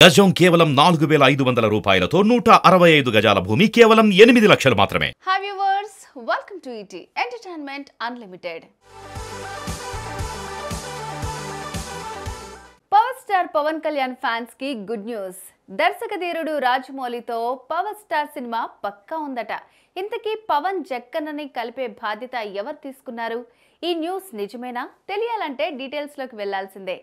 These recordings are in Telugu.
గజం కేవలం 4500 రూపాయలతో 165 గజాల భూమి కేవలం 8 లక్షలు మాత్రమే. Hi viewers, welcome to ET entertainment unlimited. Power star Pawan Kalyan fans కి గుడ్ న్యూస్. దర్శకధీరుడు రాజమౌళితో పవర్ స్టార్ సినిమా పక్కా ఉందట. ఇంతకీ పవన్ జక్కన్నని కలిపే బాధ్యత ఎవరు తీసుకున్నారు? ఈ న్యూస్ నిజమేనా? తెలియాలంటే డీటెయిల్స్ లోకి వెళ్లాల్సిందే.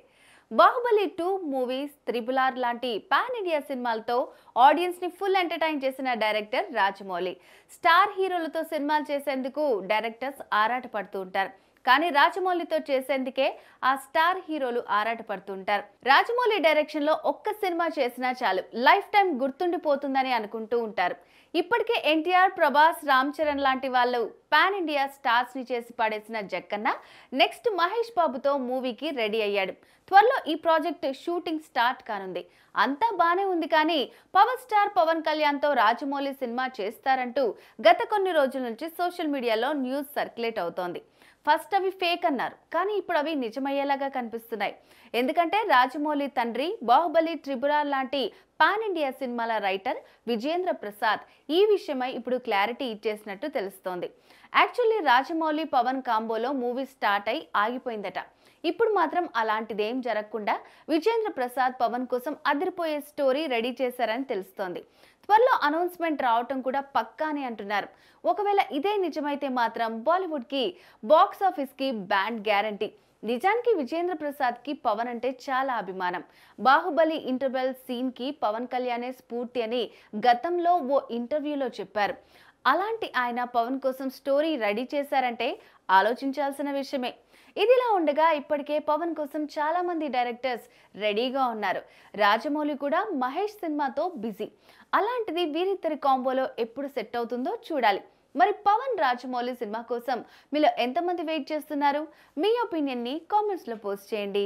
బాహుబలి 2 మూవీస్, త్రిబుల్ ఆర్ లాంటి పాన్ ఇండియా సినిమాలతో ఆడియన్స్ ని ఫుల్ ఎంటర్టైన్ చేసిన డైరెక్టర్ రాజమౌళి. స్టార్ హీరోలతో సినిమాలు చేసేందుకు డైరెక్టర్స్ ఆరాట పడుతూ ఉంటారు. కానీ రాజమౌళితో చేసేందుకే ఆ స్టార్ హీరోలు ఆరాట పడుతుంటారు. రాజమౌళి డైరెక్షన్ లో ఒక్క సినిమా చేసినా చాలు, లైఫ్ టైం గుర్తుండిపోతుందని అనుకుంటూ ఉంటారు. ఇప్పటికే ఎన్టీఆర్, ప్రభాస్, రామ్ చరణ్ లాంటి వాళ్ళు పాన్ ఇండియా స్టార్స్ ని చేసి పడేసిన జక్కన్న నెక్స్ట్ మహేష్ బాబుతో మూవీకి రెడీ అయ్యాడు. త్వరలో ఈ ప్రాజెక్ట్ షూటింగ్ స్టార్ట్ కానుంది. అంతా బానే ఉంది, కానీ పవర్ స్టార్ పవన్ కళ్యాణ్ తో రాజమౌళి సినిమా చేస్తారంటూ గత కొన్ని రోజుల నుంచి సోషల్ మీడియాలో న్యూస్ సర్క్యులేట్ అవుతోంది. ఫస్ట్ అవి ఫేక్ అన్నారు, కానీ ఇప్పుడు అవి నిజమయ్యేలాగా కనిపిస్తున్నాయి. ఎందుకంటే రాజమౌళి తండ్రి బాహుబలి, త్రిబుల్ ఆర్ లాంటి పాన్ ఇండియా సినిమాల రైటర్ విజేంద్ర ప్రసాద్ ఈ విషయమై ఇప్పుడు క్లారిటీ ఇచ్చేసినట్టు తెలుస్తోంది. యాక్చువల్లీ రాజమౌళి పవన్ కాంబోలో మూవీ స్టార్ట్ అయి ఆగిపోయిందట. ఇప్పుడు మాత్రం అలాంటిదేం జరగకుండా విజేంద్ర ప్రసాద్ పవన్ కోసం అదిరిపోయే స్టోరీ రెడీ చేశారని తెలుస్తోంది. త్వరలో అనౌన్స్మెంట్ రావటం కూడా పక్కా అని అంటున్నారు. ఒకవేళ ఇదే నిజమైతే మాత్రం బాలీవుడ్ కి బాక్స్ ఆఫీస్ కి బ్యాండ్ గ్యారంటీ. నిజానికి విజేంద్ర ప్రసాద్ కి పవన్ అంటే చాలా అభిమానం. బాహుబలి ఇంటర్వెల్ సీన్ కి పవన్ కళ్యాణే స్ఫూర్తి అని గతంలో ఓ ఇంటర్వ్యూలో చెప్పారు. అలాంటి ఆయన పవన్ కోసం స్టోరీ రెడీ చేశారంటే ఆలోచించాల్సిన విషయమే. ఇదిలా ఉండగా ఇప్పటికే పవన్ కోసం చాలా మంది డైరెక్టర్స్ రెడీగా ఉన్నారు. రాజమౌళి కూడా మహేష్ సినిమాతో బిజీ. అలాంటిది వీరిద్దరి కాంబోలో ఎప్పుడు సెట్ అవుతుందో చూడాలి. మరి పవన్ రాజమౌళి సినిమా కోసం మీలో ఎంతమంది వెయిట్ చేస్తున్నారు? మీ ఒపీనియన్ని కామెంట్స్ లో పోస్ట్ చేయండి.